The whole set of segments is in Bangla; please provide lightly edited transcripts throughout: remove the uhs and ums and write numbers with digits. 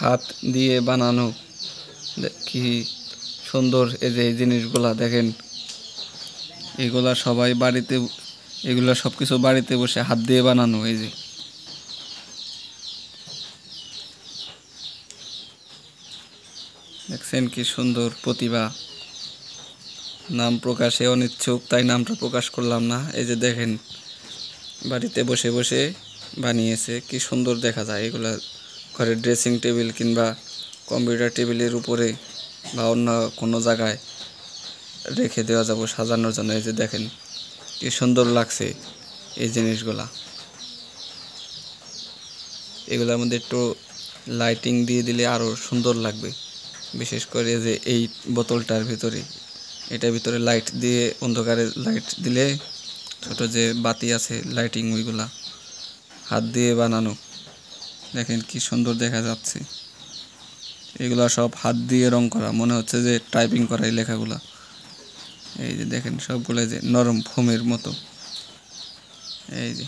হাত দিয়ে বানানো কি সুন্দর। এই যে এই জিনিসগুলা দেখেন, এগুলা সবাই বাড়িতে, এগুলা সবকিছু বাড়িতে বসে হাত দিয়ে বানানো। এই যে দেখছেন কি সুন্দর প্রতিভা। নাম প্রকাশে অনিচ্ছুক, তাই নামটা প্রকাশ করলাম না। এই যে দেখেন বাড়িতে বসে বসে বানিয়েছে, কি সুন্দর দেখা যায়। এগুলা ঘরের ড্রেসিং টেবিল কিংবা কম্পিউটার টেবিলের উপরে বা অন্য কোনো জায়গায় রেখে দেওয়া যাবে সাজানোর জন্য। এই যে দেখেন কি সুন্দর লাগছে এই জিনিসগুলা। এগুলোর মধ্যে একটু লাইটিং দিয়ে দিলে আরও সুন্দর লাগবে। বিশেষ করে যে এই বোতলটার ভিতরে, এটার ভিতরে লাইট দিয়ে, অন্ধকারে লাইট দিলে ছোট যে বাতি আছে লাইটিং, ওইগুলা হাত দিয়ে বানানো। দেখেন কি সুন্দর দেখা যাচ্ছে। এগুলা সব হাত দিয়ে রং করা, মনে হচ্ছে যে টাইপিং করা এই লেখাগুলা। এই যে দেখেন সবগুলো যে নরম ফোমের মতো। এই যে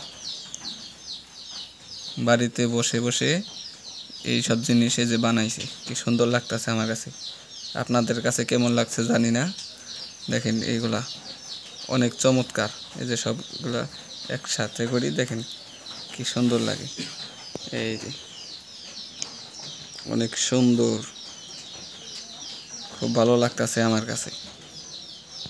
বাড়িতে বসে বসে এই সব জিনিস যে বানাইছে, কি সুন্দর লাগতেছে আমার কাছে। আপনাদের কাছে কেমন লাগছে জানি না। দেখেন এইগুলা অনেক চমৎকার। এই যে সবগুলা একসাথে করি, দেখেন কি সুন্দর লাগে। এই যে অনেক সুন্দর, খুব ভালো লাগতেছে আমার কাছে।